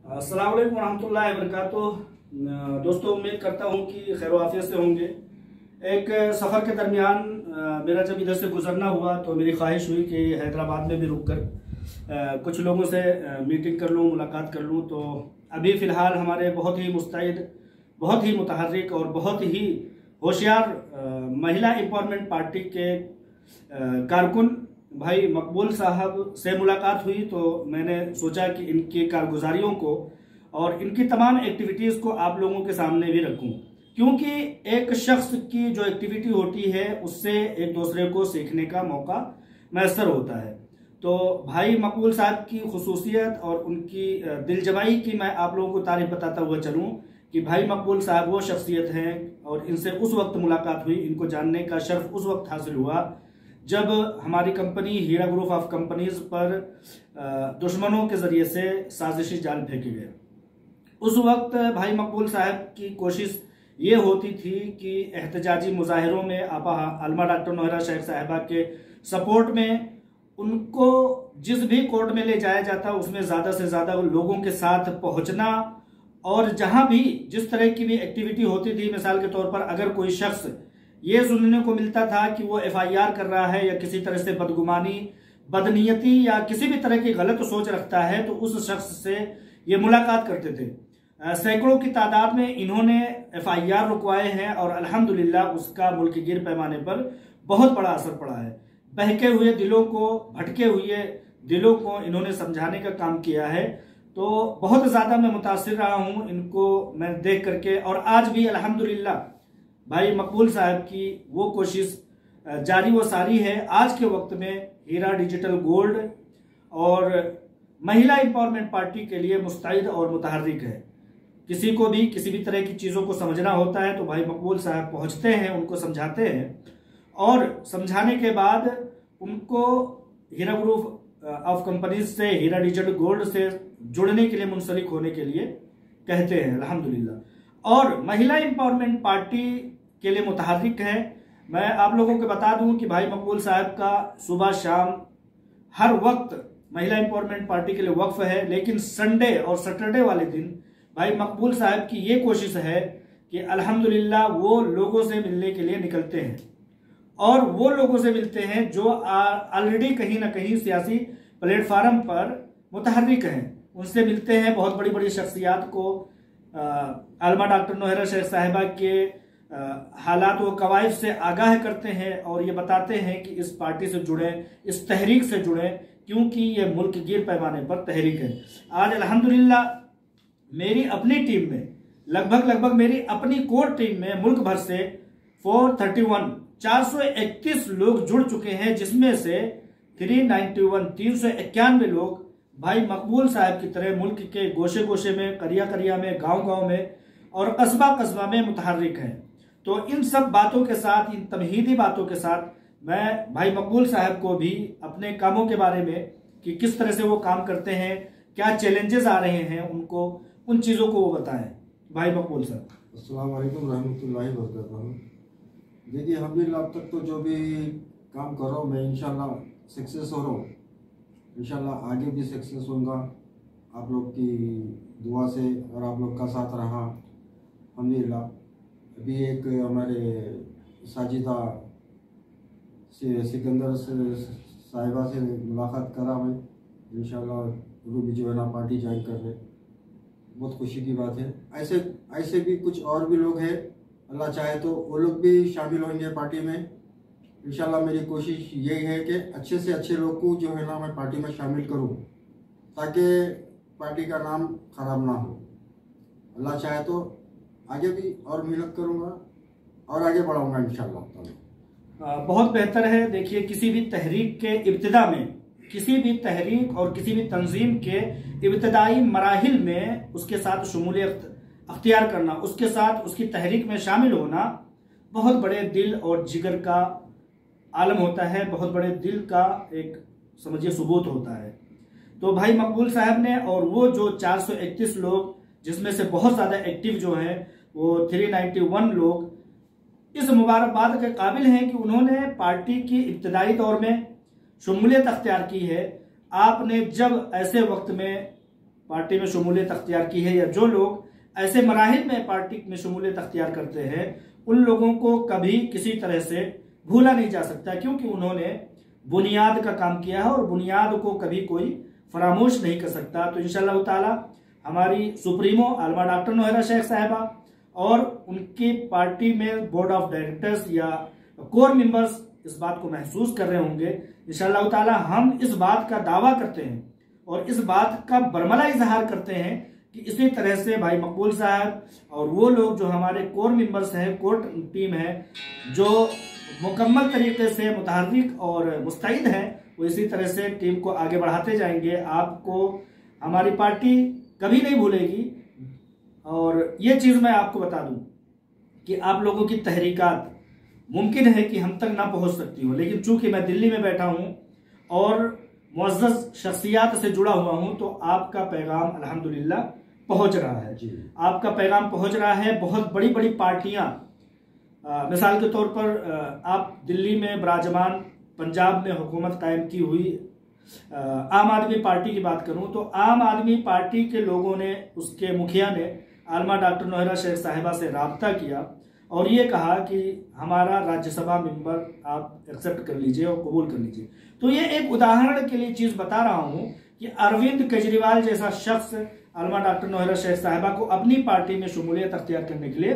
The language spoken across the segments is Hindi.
अस्सलाम वालेकुम रहमतुल्लाहि व बरकातुहू। दोस्तों, उम्मीद करता हूँ कि खैर आफियत से होंगे। एक सफ़र के दरमियान मेरा जब इधर से गुजरना हुआ तो मेरी ख्वाहिश हुई कि हैदराबाद में भी रुक कर कुछ लोगों से मीटिंग कर लूँ, मुलाकात कर लूँ। तो अभी फ़िलहाल हमारे बहुत ही मुस्तैद, बहुत ही मुतहर्रिक और बहुत ही होशियार महिला एम्पावरमेंट पार्टी के कारकुन भाई मकबूल साहब से मुलाकात हुई। तो मैंने सोचा कि इनकी कारगुजारियों को और इनकी तमाम एक्टिविटीज़ को आप लोगों के सामने भी रखूं, क्योंकि एक शख्स की जो एक्टिविटी होती है उससे एक दूसरे को सीखने का मौका मैसर होता है। तो भाई मकबूल साहब की खुसूसियत और उनकी दिलजमाई की मैं आप लोगों को तारीफ बताता हुआ चलूँ कि भाई मकबूल साहब वो शख्सियत हैं और इनसे उस वक्त मुलाकात हुई, इनको जानने का शर्फ उस वक्त हासिल हुआ जब हमारी company Heera group of companies पर दुश्मनों के जरिए से साजिशी जाल फेंके गए। उस वक्त भाई मकबूल साहब की कोशिश ये होती थी कि एहतजाजी मुजाहिरों में आपा अलमा डॉक्टर नोहरा शेख साहिबा के सपोर्ट में उनको जिस भी कोर्ट में ले जाया जाता उसमें ज़्यादा से ज़्यादा लोगों के साथ पहुंचना, और जहां भी जिस तरह की भी एक्टिविटी होती थी, मिसाल के तौर पर अगर कोई शख्स ये सुनने को मिलता था कि वो FIR कर रहा है या किसी तरह से बदगुमानी, बदनीयती या किसी भी तरह की गलत सोच रखता है, तो उस शख्स से ये मुलाकात करते थे। सैकड़ों की तादाद में इन्होंने FIR रुकवाए हैं और अल्हम्दुलिल्लाह उसका मुल्क गिर पैमाने पर बहुत बड़ा असर पड़ा है। बहके हुए दिलों को, भटके हुए दिलों को इन्होंने समझाने का काम किया है। तो बहुत ज़्यादा मैं मुतासिर रहा हूँ इनको मैं देख करके, और आज भी अल्हम्दुलिल्लाह भाई मकबूल साहब की वो कोशिश जारी व सारी है। आज के वक्त में हीरा डिजिटल गोल्ड और महिला एम्पावरमेंट पार्टी के लिए मुस्तैद और मुतहर्रिक है। किसी को भी किसी भी तरह की चीज़ों को समझना होता है तो भाई मकबूल साहब पहुंचते हैं, उनको समझाते हैं और समझाने के बाद उनको हीरा ग्रुप ऑफ कंपनीज से, हीरा डिजिटल गोल्ड से जुड़ने के लिए, मुंसलिक होने के लिए कहते हैं अल्हम्दुलिल्लाह। और महिला एम्पावरमेंट पार्टी के लिए मुतहर्रिक है। मैं आप लोगों को बता दूं कि भाई मकबूल साहब का सुबह शाम हर वक्त महिला एम्पावरमेंट पार्टी के लिए वक्फ है, लेकिन संडे और सैटरडे वाले दिन भाई मकबूल साहब की ये कोशिश है कि अल्हम्दुलिल्लाह वो लोगों से मिलने के लिए निकलते हैं, और वो लोगों से मिलते हैं जो ऑलरेडी कहीं ना कहीं सियासी प्लेटफार्म पर मुतहर्रिक हैं। उनसे मिलते हैं, बहुत बड़ी बड़ी शख्सियात को, अलमा डॉक्टर नोहरा शेख साहिबा के हालात व कवायद से आगाह करते हैं और ये बताते हैं कि इस पार्टी से जुड़ें, इस तहरीक से जुड़ें, क्योंकि ये मुल्क गिर पैमाने पर तहरीक है। आज अल्हम्दुलिल्लाह मेरी अपनी टीम में लगभग मेरी अपनी कोर टीम में मुल्क भर से 431 लोग जुड़ चुके हैं, जिसमें से 391 लोग भाई मकबूल साहब की तरह मुल्क के गोशे गोशे में, करिया करिया में, गांव गांव में और कस्बा कस्बा में मुतहर्रिक हैं। तो इन सब बातों के साथ, इन तमहीदी बातों के साथ मैं भाई मकबूल साहब को भी अपने कामों के बारे में कि किस तरह से वो काम करते हैं, क्या चैलेंजेस आ रहे हैं उनको, उन चीज़ों को वो बताएं। भाई मकबूल साहब। अस्सलाम वालेकुम रहमतुल्लाहि व बरकातुहू। देखिए, अल्हम्दुलिल्लाह अब तक तो जो भी काम कर रहा हूँ मैं इंशाल्लाह सक्सेस हो रहा हूँ। इंशाल्लाह आगे भी सक्सेस होऊंगा आप लोग की दुआ से और आप लोग का साथ रहा अल्हम्दुलिल्लाह। अभी एक हमारे साजिदा सिकंदर साहिबा से मुलाकात करा मैं, इंशाल्लाह वो भी जो है ना पार्टी ज्वाइन कर रहे, बहुत खुशी की बात है। ऐसे भी कुछ और भी लोग हैं, अल्लाह चाहे तो वो लोग भी शामिल होंगे पार्टी में इंशाल्लाह। मेरी कोशिश यही है कि अच्छे से अच्छे लोग को जो है ना मैं पार्टी में शामिल करूं, ताकि पार्टी का नाम खराब ना हो। अल्लाह चाहे तो आगे भी और मेहनत करूंगा और आगे बढ़ाऊंगा इंशाल्लाह। बहुत बेहतर है। देखिए, किसी भी तहरीक के इब्तिदा में, किसी भी तहरीक और किसी भी तंजीम के इब्तदाई मराहिल में उसके साथ शमूलियत अख्तियार करना, उसके साथ उसकी तहरीक में शामिल होना बहुत बड़े दिल और जिगर का आलम होता है, बहुत बड़े दिल का एक समझिए सबूत होता है। तो भाई मकबूल साहब ने और वो जो 431 लोग, जिसमें से बहुत ज़्यादा एक्टिव जो हैं वो 391 लोग, इस मुबारकबाद के काबिल हैं कि उन्होंने पार्टी की इब्तदाई दौर में शमूलियत अख्तियार की है। आपने जब ऐसे वक्त में पार्टी में शमूलियत अख्तियार की है, या जो लोग ऐसे मराहिल में पार्टी में शमूलियत अख्तियार करते हैं, उन लोगों को कभी किसी तरह से भूला नहीं जा सकता, क्योंकि उन्होंने बुनियाद का काम किया है और बुनियाद को कभी कोई फरामोश नहीं कर सकता। तो इंशाअल्लाह ताला हमारी सुप्रीमो आलमा डॉक्टर नौहरा शेख साहिबा और उनकी पार्टी में बोर्ड ऑफ डायरेक्टर्स या कोर मेंबर्स इस बात को महसूस कर रहे होंगे। इंशाअल्लाह ताला हम इस बात का दावा करते हैं और इस बात का बरमला इजहार करते हैं कि इसी तरह से भाई मकबूल साहब और वो लोग जो हमारे कोर मेंबर्स हैं, कोर टीम है, जो मुकम्मल तरीके से मुतहर्रिक और मुस्तैद हैं, वो इसी तरह से टीम को आगे बढ़ाते जाएंगे। आपको हमारी पार्टी कभी नहीं भूलेगी। और ये चीज़ मैं आपको बता दूं कि आप लोगों की तहरीकात मुमकिन है कि हम तक ना पहुंच सकती हो, लेकिन चूंकि मैं दिल्ली में बैठा हूं और मुअज़्ज़ज़ शख्सियात से जुड़ा हुआ हूं, तो आपका पैगाम अल्हम्दुलिल्लाह पहुंच रहा है जी। आपका पैगाम पहुंच रहा है। बहुत बड़ी बड़ी पार्टियां, मिसाल के तौर पर आप दिल्ली में विराजमान, पंजाब में हुकूमत कायम की हुई आम आदमी पार्टी की बात करूं तो आम आदमी पार्टी के लोगों ने, उसके मुखिया ने आलमा डॉक्टर नौहरा शेख साहिबा से राब्ता किया और ये कहा कि हमारा राज्यसभा मेंबर आप एक्सेप्ट कर लीजिए और कबूल कर लीजिए। तो ये एक उदाहरण के लिए चीज बता रहा हूं कि अरविंद केजरीवाल जैसा शख्स आलमा डॉक्टर नौहरा शेख साहिबा को अपनी पार्टी में शमूलियत अख्तियार करने के लिए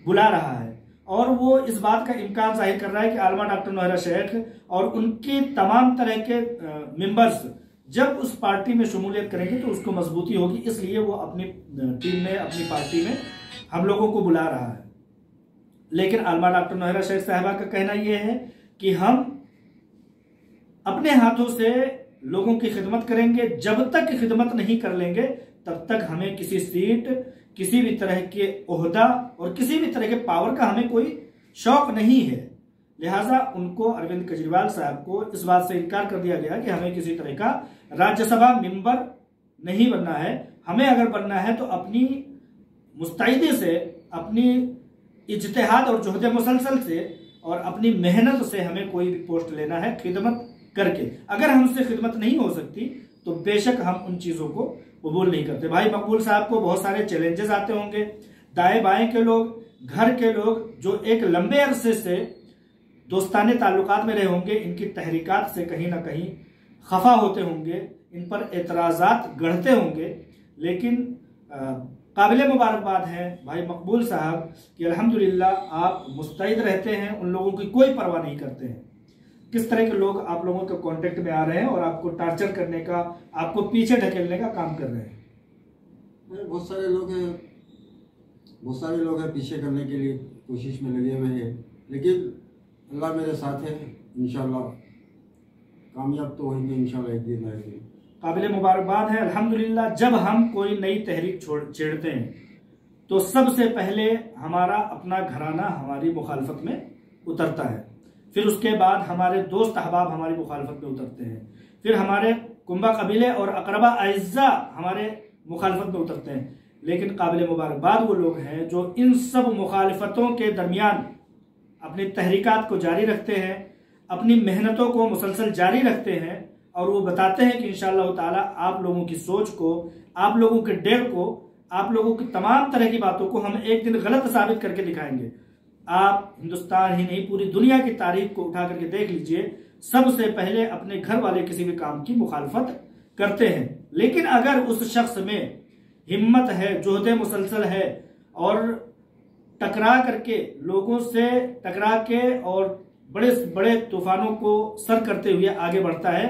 बुला रहा है और वो इस बात का इम्कान जाहिर कर रहा है कि आलमा डॉक्टर नौहरा शेख और उनकी तमाम तरह के मेंबर्स जब उस पार्टी में शमूलियत करेंगे तो उसको मजबूती होगी, इसलिए वो अपनी टीम में, अपनी पार्टी में हम लोगों को बुला रहा है। लेकिन आलमा डॉक्टर नौहरा शेख साहिबा का कहना यह है कि हम अपने हाथों से लोगों की खिदमत करेंगे, जब तक खिदमत नहीं कर लेंगे तब तक हमें किसी सीट, किसी भी तरह के ओहदा और किसी भी तरह के पावर का हमें कोई शौक नहीं है। लिहाजा उनको, अरविंद केजरीवाल साहब को, इस बात से इनकार कर दिया गया कि हमें किसी तरह का राज्यसभा मेंबर नहीं बनना है। हमें अगर बनना है तो अपनी मुस्तैदी से, अपनी इज्तिहाद और जुहद मुसलसल से और अपनी मेहनत से हमें कोई भी पोस्ट लेना है, खिदमत करके। अगर हमसे खिदमत नहीं हो सकती तो बेशक हम उन चीजों को कबूल नहीं करते। भाई मकबूल साहब को बहुत सारे चैलेंजेस आते होंगे, दाएं बाएं के लोग, घर के लोग जो एक लंबे अरसे से दोस्ताने ताल्लुकात में रहे होंगे, इनकी तहरीकात से कहीं ना कहीं खफा होते होंगे, इन पर एतराजात गढ़ते होंगे। लेकिन काबिल मुबारकबाद है भाई मकबूल साहब कि अल्हम्दुलिल्लाह आप मुस्तैद रहते हैं, उन लोगों की कोई परवाह नहीं करते हैं। किस तरह के लोग आप लोगों के कांटेक्ट में आ रहे हैं और आपको टार्चर करने का, आपको पीछे ढकेलने का काम कर रहे हैं। बहुत सारे लोग हैं पीछे करने के लिए कोशिश में लगे हुए हैं, लेकिन अल्लाह मेरे साथ है, इंशाल्लाह कामयाब तो होंगे इंशाल्लाह एक दिन आएंगे। काबिल मुबारकबाद है अल्हम्दुलिल्लाह। जब हम कोई नई तहरीक छेड़ते हैं तो सबसे पहले हमारा अपना घराना हमारी मुखालफत में उतरता है, फिर उसके बाद हमारे दोस्त अहबाब हमारी मुखालफत में उतरते हैं, फिर हमारे कुंबा कबीले और अकरबा अइज़्ज़ा हमारे मुखालफत में उतरते हैं। लेकिन काबिल मुबारकबाद वो लोग हैं जो इन सब मुखालफतों के दरमियान अपनी तहरीकात को जारी रखते हैं, अपनी मेहनतों को मुसलसल जारी रखते हैं और वो बताते हैं कि इंशाअल्लाह ताला आप लोगों की सोच को, आप लोगों के डेर को, आप लोगों की तमाम तरह की बातों को हम एक दिन गलत साबित करके दिखाएंगे। आप हिंदुस्तान ही नहीं पूरी दुनिया की तारीख को उठा करके देख लीजिए, सबसे पहले अपने घर वाले किसी भी काम की मुखालफत करते हैं। लेकिन अगर उस शख्स में हिम्मत है, जोहद मुसलसल है और टकरा करके, लोगों से टकरा के और बड़े बड़े तूफानों को सर करते हुए आगे बढ़ता है,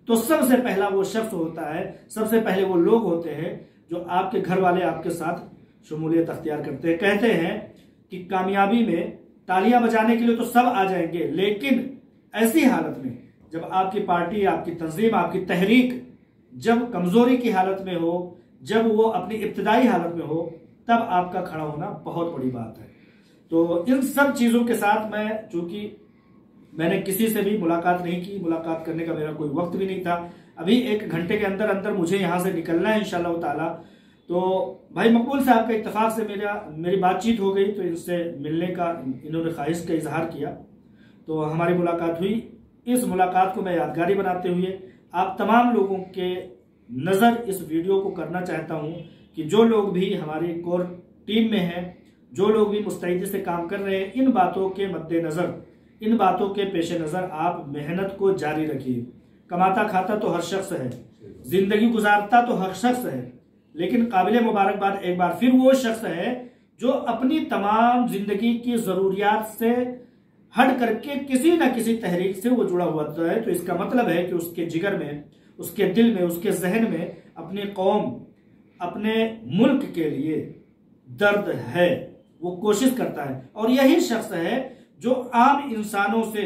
तो सबसे पहला वो शख्स होता है, सबसे पहले वो लोग होते हैं जो आपके घर वाले आपके साथ शमूलियत अख्तियार करते हैं। कहते हैं कि कामयाबी में तालियां बजाने के लिए तो सब आ जाएंगे, लेकिन ऐसी हालत में जब आपकी पार्टी, आपकी तंजीम, आपकी तहरीक जब कमजोरी की हालत में हो, जब वो अपनी इब्तिदाई हालत में हो, तब आपका खड़ा होना बहुत बड़ी बात है। तो इन सब चीजों के साथ मैं, चूंकि मैंने किसी से भी मुलाकात नहीं की, मुलाकात करने का मेरा कोई वक्त भी नहीं था, अभी 1 घंटे के अंदर अंदर मुझे यहां से निकलना है इंशाअल्लाह ताला। तो भाई मकबूल साहब का इत्तेफाक से मेरी बातचीत हो गई, तो इनसे मिलने का इन्होंने ख्वाहिश का इजहार किया, तो हमारी मुलाकात हुई। इस मुलाकात को मैं यादगारी बनाते हुए आप तमाम लोगों के नज़र इस वीडियो को करना चाहता हूं कि जो लोग भी हमारी कोर टीम में हैं, जो लोग भी मुस्तैदी से काम कर रहे हैं, इन बातों के मद्देनज़र, इन बातों के पेश नज़र आप मेहनत को जारी रखिए। कमाता खाता तो हर शख्स है, जिंदगी गुजारता तो हर शख्स है, लेकिन काबिल मुबारकबाद एक बार फिर वो शख्स है जो अपनी तमाम जिंदगी की ज़रूरियात से हट करके किसी न किसी तहरीक से वो जुड़ा हुआ है। तो इसका मतलब है कि उसके जिगर में, उसके दिल में, उसके जहन में अपनी कौम, अपने मुल्क के लिए दर्द है, वो कोशिश करता है। और यही शख्स है जो आम इंसानों से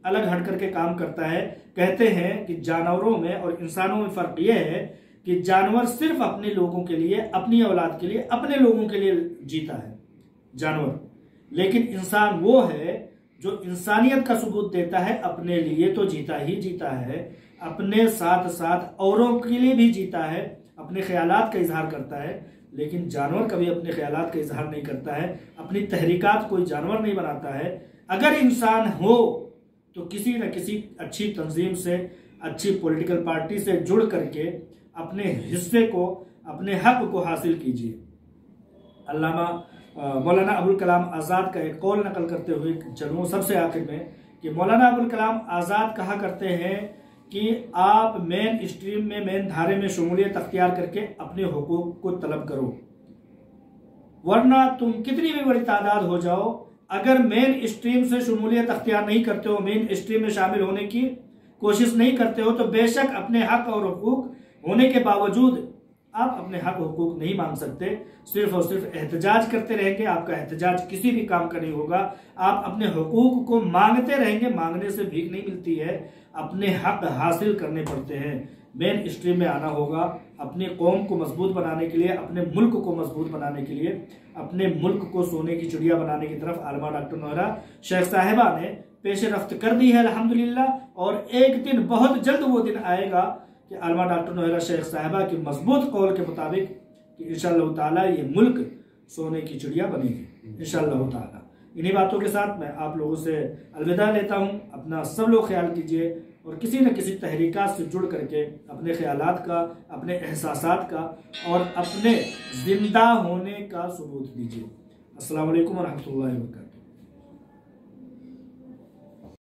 अलग हट करके काम करता है। कहते हैं कि जानवरों में और इंसानों में फर्क यह है कि जानवर सिर्फ अपने लोगों के लिए, अपनी औलाद के लिए, अपने लोगों के लिए जीता है जानवर, लेकिन इंसान वो है जो इंसानियत का सबूत देता है, अपने लिए तो जीता ही जीता है, अपने साथ साथ औरों के लिए भी जीता है, अपने ख्यालात का इजहार करता है। लेकिन जानवर कभी अपने ख्यालात का इजहार नहीं करता है, अपनी तहरीकात कोई जानवर नहीं बनाता है। अगर इंसान हो तो किसी न किसी अच्छी तंजीम से, अच्छी पॉलिटिकल पार्टी से जुड़ करके अपने हिस्से को, अपने हक को हासिल कीजिए। अल्लामा मौलाना अबुल कलाम आज़ाद का एक कौल नकल करते हुए चलूँ सबसे आखिर में कि मौलाना अबुल कलाम आज़ाद कहा करते हैं कि आप मेन स्ट्रीम में, मेन धारे में शमूलियत अख्तियार करके अपने हुकूक को तलब करो, वरना तुम कितनी भी बड़ी तादाद हो जाओ, अगर मेन स्ट्रीम से शमूलियत अख्तियार नहीं करते हो, मेन स्ट्रीम में शामिल होने की कोशिश नहीं करते हो, तो बेशक अपने हक और हुकूक होने के बावजूद आप अपने हक हुकूक नहीं मांग सकते। सिर्फ और सिर्फ एहतजाज करते रहेंगे, आपका एहतजाज किसी भी काम का नहीं होगा। आप अपने हुकूक को मांगते रहेंगे, मांगने से भीख नहीं मिलती है, अपने हक हासिल करने पड़ते हैं। मेन स्ट्रीम में आना होगा अपनी कौम को मजबूत बनाने के लिए, अपने मुल्क को मजबूत बनाने के लिए, अपने मुल्क को सोने की चिड़िया बनाने की तरफ आलमा डॉक्टर नोहरा शेख साहिबा ने पेश रफ्त कर दी है अल्हम्दुलिल्लाह। और एक दिन, बहुत जल्द वो दिन आएगा कि आलमा डॉक्टर नोहरा शेख साहिबा की मजबूत कौल के मुताबिक कि इंशाअल्लाह ताला ये मुल्क सोने की चिड़िया बनेगी इंशाअल्लाह ताला। इन्हीं बातों के साथ मैं आप लोगों से अलविदा लेता हूँ। अपना सब लोग ख्याल कीजिए और किसी न किसी तहरीकात से जुड़ करके अपने ख्यालात का, अपने एहसासात का और अपने जिंदा होने का सबूत दीजिए। अस्सलाम वालेकुम व रहमतुल्लाहि व बरकातहू।